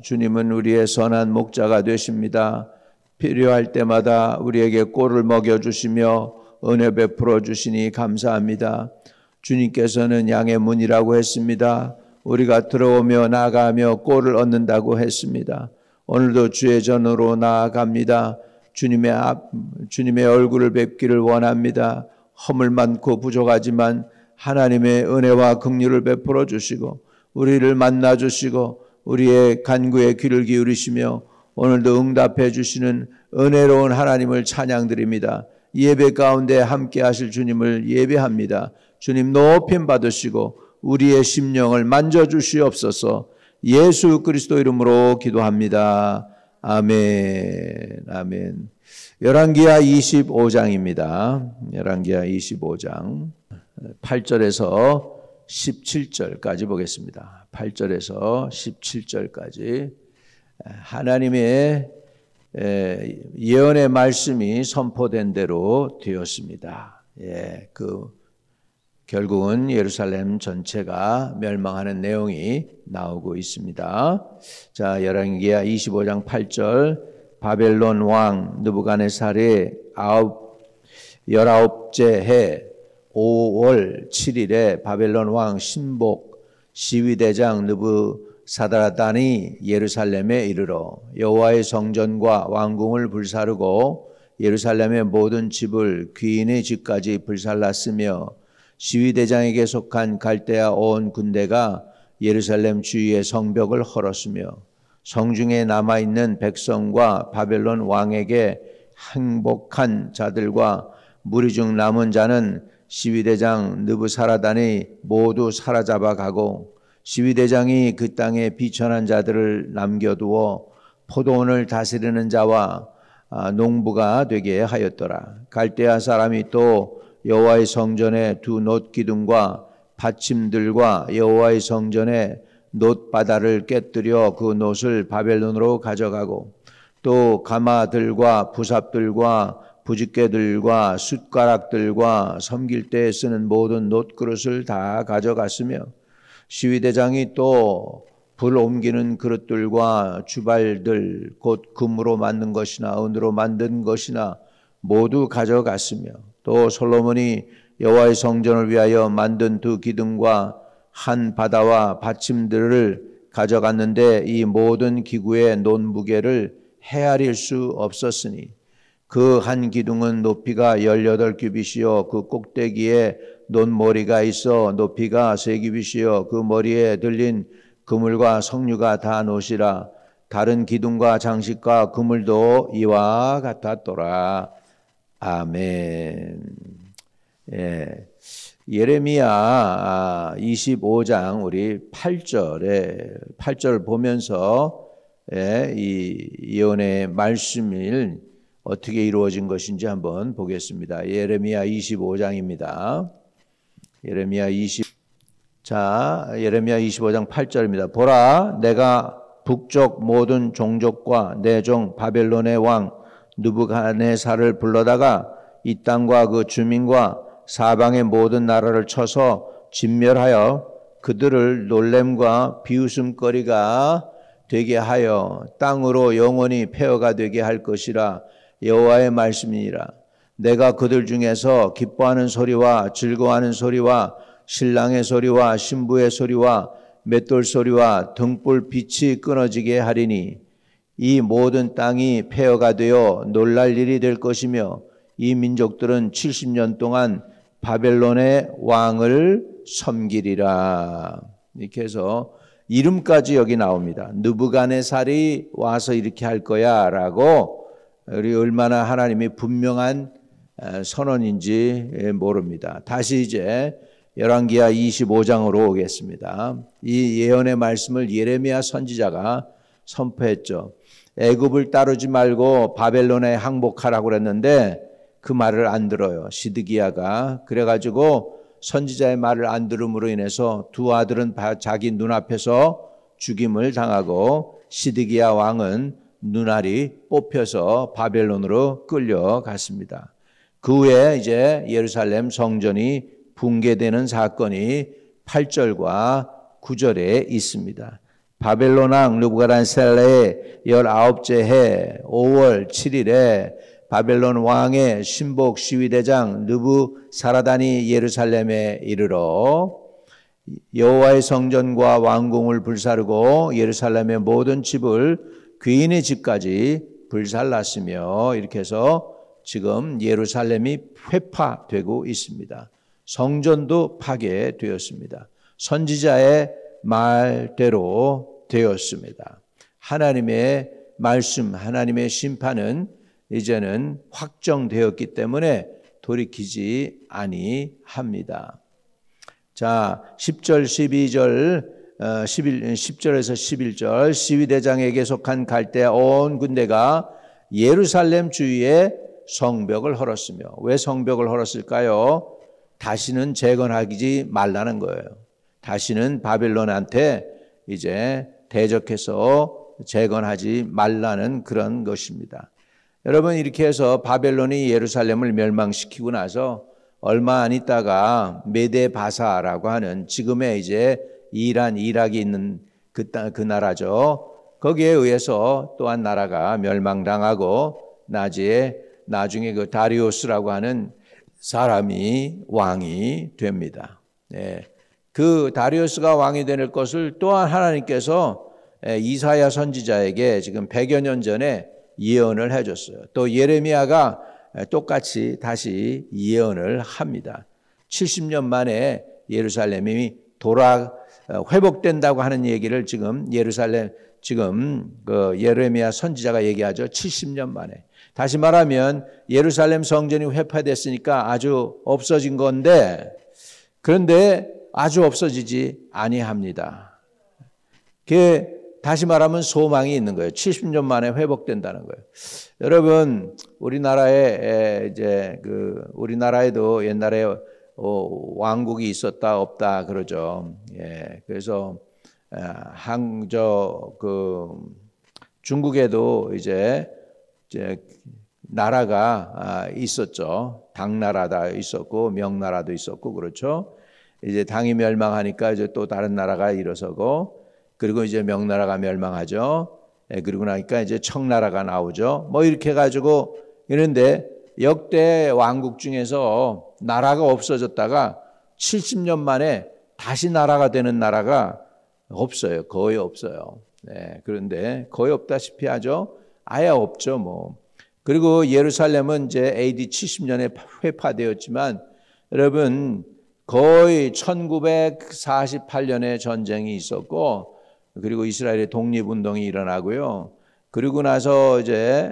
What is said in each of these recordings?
주님은 우리의 선한 목자가 되십니다. 필요할 때마다 우리에게 꼴을 먹여주시며 은혜 베풀어 주시니 감사합니다. 주님께서는 양의 문이라고 했습니다. 우리가 들어오며 나가며 꼴을 얻는다고 했습니다. 오늘도 주의 전으로 나아갑니다. 주님의 얼굴을 뵙기를 원합니다. 허물 많고 부족하지만 하나님의 은혜와 긍휼을 베풀어 주시고 우리를 만나 주시고 우리의 간구에 귀를 기울이시며 오늘도 응답해 주시는 은혜로운 하나님을 찬양드립니다. 예배 가운데 함께 하실 주님을 예배합니다. 주님 높임 받으시고 우리의 심령을 만져주시옵소서. 예수 그리스도 이름으로 기도합니다. 아멘. 아멘. 열왕기하 25장입니다. 열왕기하 25장 8절에서 17절까지 보겠습니다. 8절에서 17절까지 하나님의 예언의 말씀이 선포된 대로 되었습니다. 결국은 예루살렘 전체가 멸망하는 내용이 나오고 있습니다. 자, 열왕기하 25장 8절 바벨론 왕 느부갓네살의 19째 해 5월 7일에 바벨론 왕 신복 시위대장 느부사라단이 예루살렘에 이르러 여호와의 성전과 왕궁을 불사르고 예루살렘의 모든 집을 귀인의 집까지 불살랐으며 시위대장에게 속한 갈대아 온 군대가 예루살렘 주위의 성벽을 헐었으며 성중에 남아있는 백성과 바벨론 왕에게 항복한 자들과 무리 중 남은 자는 시위대장 느부사라단이 모두 사로잡아 가고 시위대장이 그 땅에 비천한 자들을 남겨두어 포도원을 다스리는 자와 농부가 되게 하였더라. 갈대아 사람이 또 여호와의 성전의 두 놋기둥과 받침들과 여호와의 성전의 놋바다를 깨뜨려 그 놋을 바벨론으로 가져가고 또 가마들과 부삽들과 부집개들과 숟가락들과 섬길 때 쓰는 모든 놋그릇을 다 가져갔으며 시위대장이 또 불 옮기는 그릇들과 주발들 곧 금으로 만든 것이나 은으로 만든 것이나 모두 가져갔으며 또 솔로몬이 여호와의 성전을 위하여 만든 두 기둥과 한 바다와 받침들을 가져갔는데 이 모든 기구의 논무게를 헤아릴 수 없었으니 그 한 기둥은 높이가 18규빗이요 그 꼭대기에 논머리가 있어 높이가 3규빗이요 그 머리에 들린 그물과 석류가 다 놋이라. 다른 기둥과 장식과 그물도 이와 같았더라. 아멘. 예레미야 25장 우리 8절 보면서 이 예언의 말씀이 어떻게 이루어진 것인지 한번 보겠습니다. 예레미야 25장입니다. 예레미야 25장 8절입니다. 보라, 내가 북쪽 모든 종족과 내 종 바벨론의 왕 느부갓네살을 불러다가 이 땅과 그 주민과 사방의 모든 나라를 쳐서 진멸하여 그들을 놀램과 비웃음거리가 되게 하여 땅으로 영원히 폐허가 되게 할 것이라. 여호와의 말씀이니라. 내가 그들 중에서 기뻐하는 소리와 즐거워하는 소리와 신랑의 소리와 신부의 소리와 맷돌 소리와 등불 빛이 끊어지게 하리니 이 모든 땅이 폐허가 되어 놀랄 일이 될 것이며 이 민족들은 70년 동안 바벨론의 왕을 섬기리라. 이렇게 해서 이름까지 여기 나옵니다. 느부갓네살이 와서 이렇게 할 거야 라고 우리 얼마나 하나님이 분명한 선언인지 모릅니다. 다시 이제 열왕기하 25장으로 오겠습니다. 이 예언의 말씀을 예레미야 선지자가 선포했죠. 애굽을 따르지 말고 바벨론에 항복하라고 그랬는데 그 말을 안 들어요. 시드기야가. 그래가지고 선지자의 말을 안 들음으로 인해서 두 아들은 자기 눈앞에서 죽임을 당하고 시드기야 왕은 눈알이 뽑혀서 바벨론으로 끌려갔습니다. 그 후에 이제 예루살렘 성전이 붕괴되는 사건이 8절과 9절에 있습니다. 바벨론 왕 느부갓네살의 19째 해 5월 7일에 바벨론 왕의 신복 시위대장 느부사라단이 예루살렘에 이르러 여호와의 성전과 왕궁을 불사르고 예루살렘의 모든 집을 귀인의 집까지 불살랐으며, 이렇게 해서 지금 예루살렘이 회파되고 있습니다. 성전도 파괴되었습니다. 선지자의 말대로 되었습니다. 하나님의 말씀, 하나님의 심판은 이제는 확정되었기 때문에 돌이키지 아니합니다. 자, 10절, 12절, 10절에서 11절, 시위대장에게 속한 갈대아 온 군대가 예루살렘 주위에 성벽을 헐었으며, 왜 성벽을 헐었을까요? 다시는 재건하지 말라는 거예요. 다시는 바벨론한테 이제 대적해서 재건하지 말라는 그런 것입니다. 여러분, 이렇게 해서 바벨론이 예루살렘을 멸망시키고 나서 얼마 안 있다가 메데 바사라고 하는 지금의 이제 이란, 이락이 있는 그 나라죠. 거기에 의해서 또한 나라가 멸망당하고 나중에 그 다리우스라고 하는 사람이 왕이 됩니다. 네. 그 다리우스가 왕이 될 것을 또한 하나님께서 이사야 선지자에게 지금 100여 년 전에 예언을 해줬어요. 또 예레미야가 똑같이 다시 예언을 합니다. 70년 만에 예루살렘이 회복된다고 하는 얘기를 지금 그 예레미야 선지자가 얘기하죠. 70년 만에. 다시 말하면 예루살렘 성전이 회파됐으니까 아주 없어진 건데, 그런데 아주 없어지지 아니합니다. 그게 다시 말하면 소망이 있는 거예요. 70년 만에 회복된다는 거예요. 여러분, 우리나라에도 옛날에 왕국이 있었다 없다 그러죠. 예, 그래서 중국에도 이제 나라가 있었죠. 당나라도 있었고 명나라도 있었고, 그렇죠. 이제 당이 멸망하니까 이제 또 다른 나라가 일어서고, 그리고 이제 명나라가 멸망하죠. 그리고 나니까 이제 청나라가 나오죠. 뭐 이렇게 해가지고 이런데 역대 왕국 중에서 나라가 없어졌다가 70년 만에 다시 나라가 되는 나라가 없어요. 거의 없어요. 네, 그런데 거의 없다시피 하죠. 아예 없죠, 뭐. 그리고 예루살렘은 이제 AD 70년에 회파되었지만, 여러분, 거의 1948년에 전쟁이 있었고, 그리고 이스라엘의 독립운동이 일어나고요. 그리고 나서 이제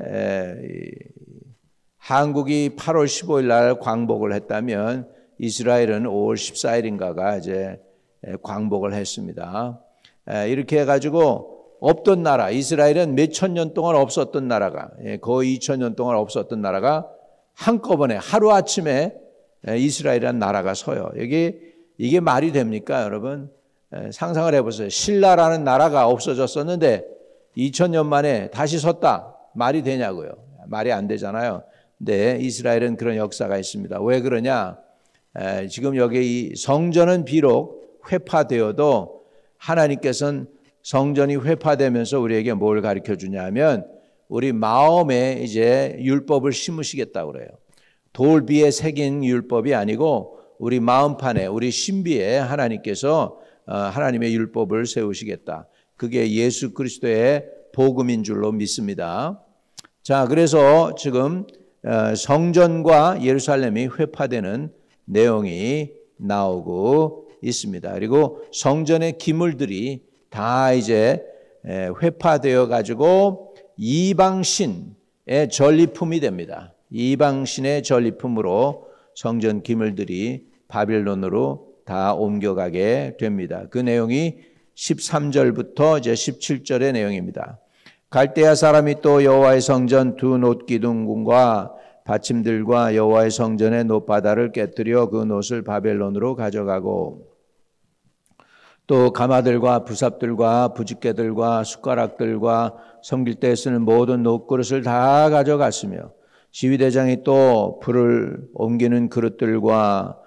한국이 8월 15일 날 광복을 했다면 이스라엘은 5월 14일인가가 이제 광복을 했습니다. 이렇게 해가지고 없던 나라, 이스라엘은 몇천 년 동안 없었던 나라가, 거의 2000년 동안 없었던 나라가 한꺼번에 하루아침에 이스라엘이라는 나라가 서요. 이게 말이 됩니까, 여러분? 상상을 해보세요. 신라라는 나라가 없어졌었는데 2000년 만에 다시 섰다. 말이 되냐고요. 말이 안 되잖아요. 근데 이스라엘은 그런 역사가 있습니다. 왜 그러냐? 지금 여기 이 성전은 비록 회파되어도 하나님께서는 성전이 회파되면서 우리에게 뭘 가르쳐 주냐면 우리 마음에 이제 율법을 심으시겠다고 그래요. 돌비에 새긴 율법이 아니고 우리 마음판에, 우리 신비에 하나님께서 하나님의 율법을 세우시겠다. 그게 예수 그리스도의 복음인 줄로 믿습니다. 자, 그래서 지금 성전과 예루살렘이 회파되는 내용이 나오고 있습니다. 그리고 성전의 기물들이 다 이제 회파되어 가지고 이방신의 전리품이 됩니다. 이방신의 전리품으로 성전 기물들이 바빌론으로 다 옮겨가게 됩니다. 그 내용이 13절부터 이제 17절의 내용입니다. 갈대아 사람이 또 여호와의 성전 두 놋기둥과 받침들과 여호와의 성전의 놋바다를 깨뜨려 그 놋을 바벨론으로 가져가고 또 가마들과 부삽들과 부집개들과 숟가락들과 섬길 때 쓰는 모든 놋그릇을 다 가져갔으며 지휘대장이 또 불을 옮기는 그릇들과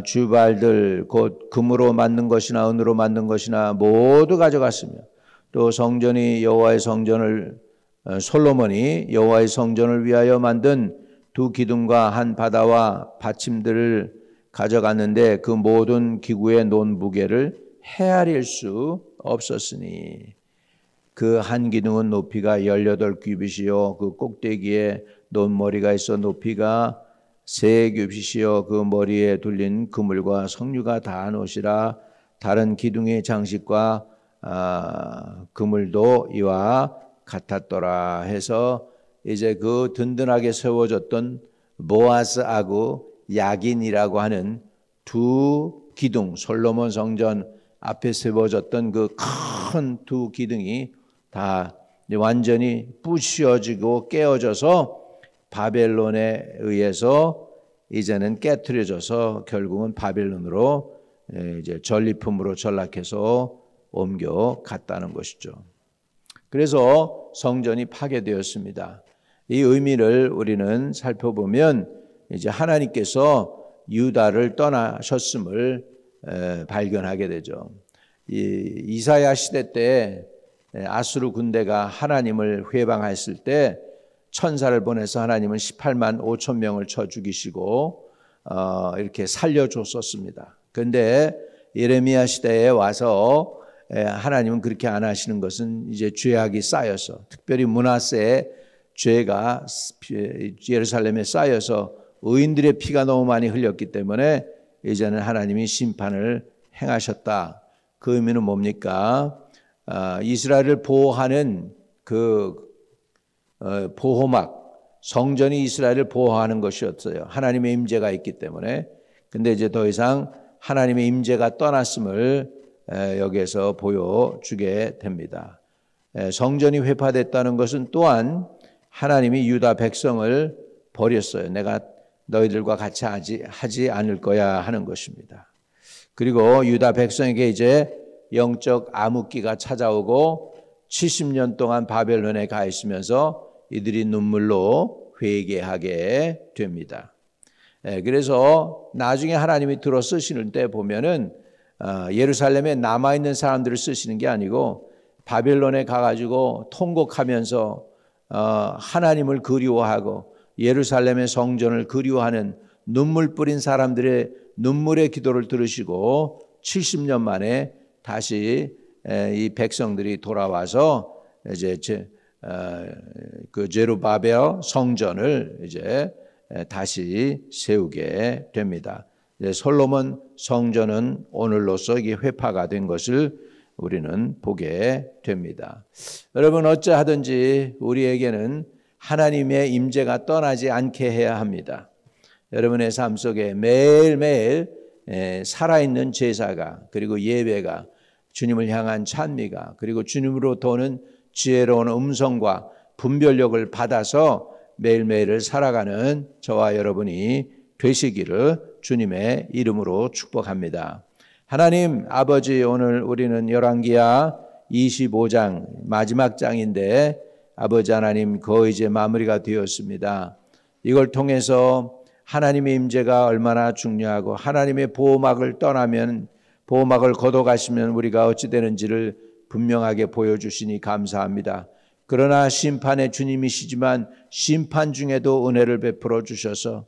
주발들 곧 금으로 만든 것이나 은으로 만든 것이나 모두 가져갔으며 또 솔로몬이 여호와의 성전을 위하여 만든 두 기둥과 한 바다와 받침들을 가져갔는데 그 모든 기구의 논무게를 헤아릴 수 없었으니 그 한 기둥은 높이가 18규빗이요 그 꼭대기에 논머리가 있어 높이가 3규빗이요 그 머리에 둘린 그물과 석류가 다한 옷이라 다른 기둥의 장식과 그물도 이와 같았더라 해서 이제 그 든든하게 세워졌던 보아스 아구 야긴이라고 하는 두 기둥, 솔로몬 성전 앞에 세워졌던 그 큰 두 기둥이 다 완전히 부셔지고 깨어져서 바벨론에 의해서 이제는 깨트려져서 결국은 바벨론으로 이제 전리품으로 전락해서 옮겨갔다는 것이죠. 그래서 성전이 파괴되었습니다. 이 의미를 우리는 살펴보면 이제 하나님께서 유다를 떠나셨음을 발견하게 되죠. 이사야 시대 때 아수르 군대가 하나님을 회방했을 때 천사를 보내서 하나님은 18만 5천 명을 쳐 죽이시고 이렇게 살려줬었습니다. 그런데 예레미야 시대에 와서 하나님은 그렇게 안 하시는 것은 이제 죄악이 쌓여서 특별히 므낫세의 죄가 예루살렘에 쌓여서 의인들의 피가 너무 많이 흘렸기 때문에 이제는 하나님이 심판을 행하셨다. 그 의미는 뭡니까? 이스라엘을 보호하는 그 보호막, 성전이 이스라엘을 보호하는 것이었어요. 하나님의 임재가 있기 때문에. 근데 이제 더 이상 하나님의 임재가 떠났음을 여기에서 보여주게 됩니다. 성전이 회파됐다는 것은 또한 하나님이 유다 백성을 버렸어요. 내가 너희들과 같이 하지 않을 거야 하는 것입니다. 그리고 유다 백성에게 이제 영적 암흑기가 찾아오고 70년 동안 바벨론에 가 있으면서 이들이 눈물로 회개하게 됩니다. 그래서 나중에 하나님이 들어 쓰시는 때 보면은 예루살렘에 남아있는 사람들을 쓰시는 게 아니고 바벨론에 가가지고 통곡하면서 하나님을 그리워하고 예루살렘의 성전을 그리워하는 눈물 뿌린 사람들의 눈물의 기도를 들으시고 70년 만에 다시 이 백성들이 돌아와서 이제 그 제루바벨 성전을 이제 다시 세우게 됩니다. 솔로몬 성전은 오늘로서 이게 회파가 된 것을 우리는 보게 됩니다. 여러분 어찌하든지 우리에게는 하나님의 임재가 떠나지 않게 해야 합니다. 여러분의 삶 속에 매일매일 살아있는 제사가 그리고 예배가 주님을 향한 찬미가 그리고 주님으로 도는 지혜로운 음성과 분별력을 받아서 매일매일을 살아가는 저와 여러분이 되시기를 주님의 이름으로 축복합니다. 하나님 아버지, 오늘 우리는 열왕기하 25장 마지막 장인데 아버지 하나님 거의 이제 마무리가 되었습니다. 이걸 통해서 하나님의 임재가 얼마나 중요하고 하나님의 보호막을 떠나면 보호막을 걷어가시면 우리가 어찌 되는지를 분명하게 보여주시니 감사합니다. 그러나 심판의 주님이시지만 심판 중에도 은혜를 베풀어 주셔서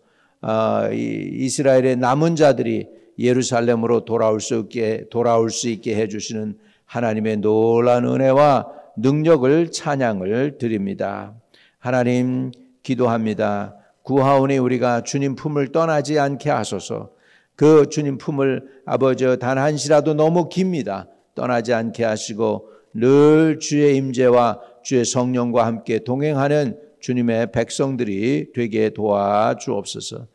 이스라엘의 남은 자들이 예루살렘으로 돌아올 수 있게 해주시는 하나님의 놀라운 은혜와 능력을 찬양을 드립니다. 하나님 기도합니다. 구하오니 우리가 주님 품을 떠나지 않게 하소서. 그 주님 품을 아버지 단 한시라도 너무 깁니다. 떠나지 않게 하시고 늘 주의 임재와 주의 성령과 함께 동행하는 주님의 백성들이 되게 도와주옵소서.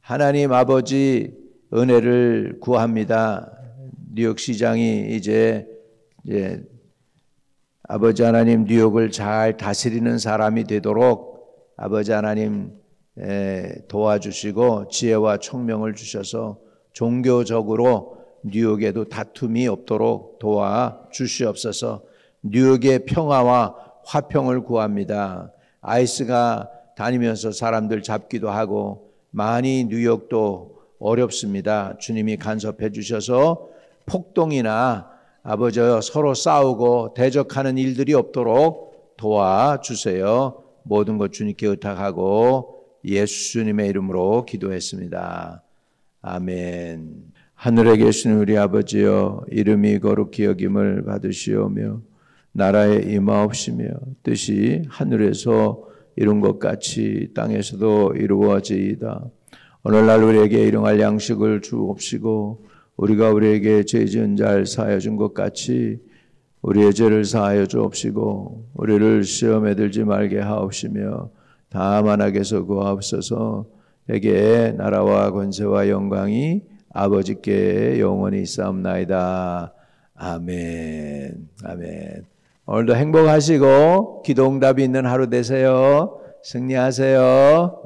하나님 아버지 은혜를 구합니다. 뉴욕시장이 이제 아버지 하나님 뉴욕을 잘 다스리는 사람이 되도록 아버지 하나님 도와주시고 지혜와 총명을 주셔서 종교적으로 뉴욕에도 다툼이 없도록 도와주시옵소서. 뉴욕의 평화와 화평을 구합니다. 아이스가 다니면서 사람들 잡기도 하고 많이 뉴욕도 어렵습니다. 주님이 간섭해 주셔서 폭동이나 아버지여 서로 싸우고 대적하는 일들이 없도록 도와주세요. 모든 것 주님께 의탁하고 예수님의 이름으로 기도했습니다. 아멘. 하늘에 계신 우리 아버지여, 이름이 거룩히 여김을 받으시오며 나라에 임하옵시며 뜻이 하늘에서 이룬 것 같이 땅에서도 이루어지이다. 오늘날 우리에게 일용할 양식을 주옵시고 우리가 우리에게 죄 지은 자를 사하여 준 것 같이 우리의 죄를 사하여 주옵시고 우리를 시험에 들지 말게 하옵시며 다만 악에서 구하옵소서. 내게 나라와 권세와 영광이 아버지께 영원히 있사옵나이다. 아멘. 아멘. 오늘도 행복하시고 기도 응답이 있는 하루 되세요. 승리하세요.